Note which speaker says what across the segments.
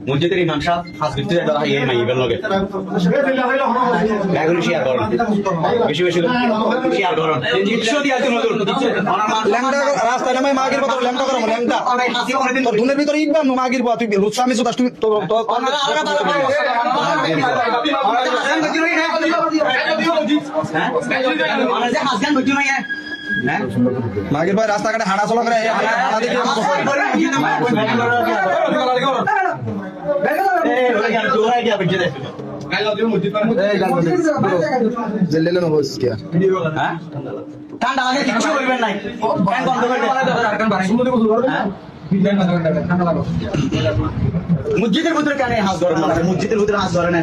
Speaker 1: মসজিদের ইমাম সাহেব হাসবিতে ধরা এই মাইবেল লগে এখন শেয়ার করুন বেশি বেশি শেয়ার করুন দিচ্ছো দিয়া তুমি ল্যাংটা রাস্তা নামে মাগির কথা ল্যাংটা করো ল্যাংটা তোর দুনের ভিতরে ইকবা মাগির কথা তুই লুচ্ছামি সুদাস তুমি তো মাগির ভাই রাস্তাঘাটে হাঁটা চলা করে ঠান্ডা লাগে কিছু করবেন নাই মসজিদের ভিতরে কেন হাত ধরেন না মসজিদের ভিতরে হাত ধরেন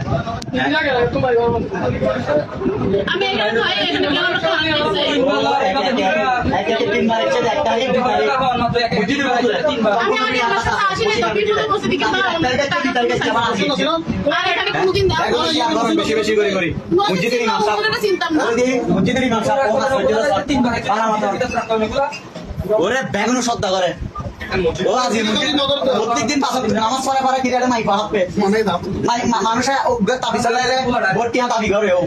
Speaker 1: বেশি বেশি করে করি মসজিদের ওরে ব্যাগুনো শ্রদ্ধা করে প্রত্যেকদিন নামাজ পড়া পড়া কিরারে মাইক হাঁপবে মানুষের দাবি চালাইলে ভর্তি দাবি করে ও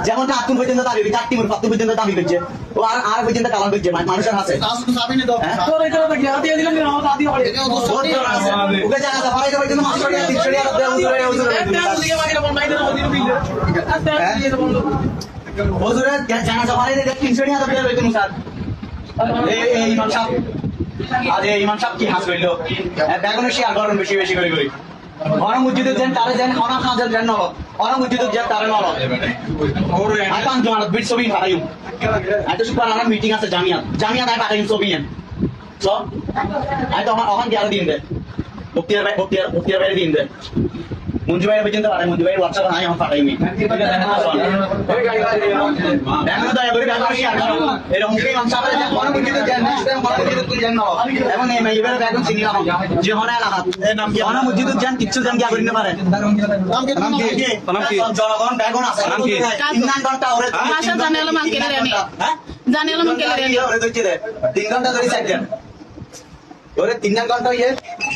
Speaker 1: যেমন আত্ম পর্যন্ত দাবি করছে আত্মীয় পাত্র পর্যন্ত দাবি করছে ও আর পর্যন্ত কালাম করছে মানুষের হাতে আজ ইমাম সাহেব কি হাস করলো বেগুনে শেয়ার করেন বেশি বেশি করে করি অনেক মসজিদের যেন তারে যেন অনেক হাজার যেন নল অনেক মসজিদের যেন তারে নল আজ আমি জমানত বিট ছবি হারাইম এত সুপার আমার মিটিং আছে জামিয়াত আই পাঠাইম ছবি সব আই তো অহন গেল দিন দে বক্তিয়ার বাইরে দিন দে মঞ্জু ভাই পর্যন্ত পারে মঞ্জু ভাই হোয়াটসঅ্যাপ নাই আমার পাঠাইমি এখন দয়া করে বেগুনে শেয়ার করো এরকম কি ইমাম সাহেব অনেক মসজিদের যেন এবং এই মেয়েদের বেগুন চিনি না যে হনে এলাকাত অনেক মসজিদের যেন কিছু যেন গিয়া করিতে পারে নাম কি জনগণ বেগুন আছে নাম কি 3 ঘন্টা ওরে ভাষা জানালো মান কেলে রে হ্যাঁ জানালো মান কেলে রে ওরে দইতে দে 3 ঘন্টা ধরে সাইড দেন ওরে 3 ঘন্টা ইয়ে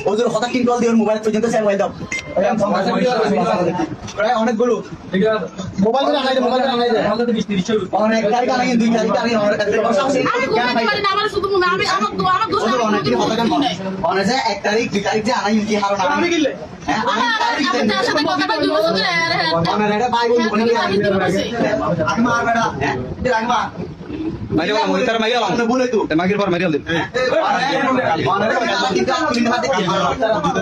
Speaker 1: ওদের কথা কিন কল দিও মোবাইল পর্যন্ত সেভ হয়ে দাও অনেকগুলো মোবাইল করে আনাই দে অনেক তারিখ আনাই 2 তারিখ আনাই আমার শুধু আমি আমার দোষ অনেক কি কথা কেন অনেক যে 1 তারিখ 2 তারিখ যে আনাই কি হারো না আমি গিলে হ্যাঁ আমি তারিখ তার সাথে কথাটা দুই বছর ধরে অনেক এটা ভাই বোন বলে আমি মার বেটা হ্যাঁ তুই রাখবা মাইরে বলা মরিতার মাইরে বলা বলে তো মাগির পর মাইরে দিন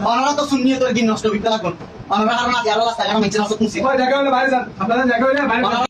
Speaker 1: অনারা তো শুনিয়ে তোর কি নষ্ট বিকলা কোন অনারা আর না যারা রাস্তা কাটা মিছে নষ্ট কুছি কই জায়গা হলে বাইরে যান আপনারা জায়গা হলে বাইরে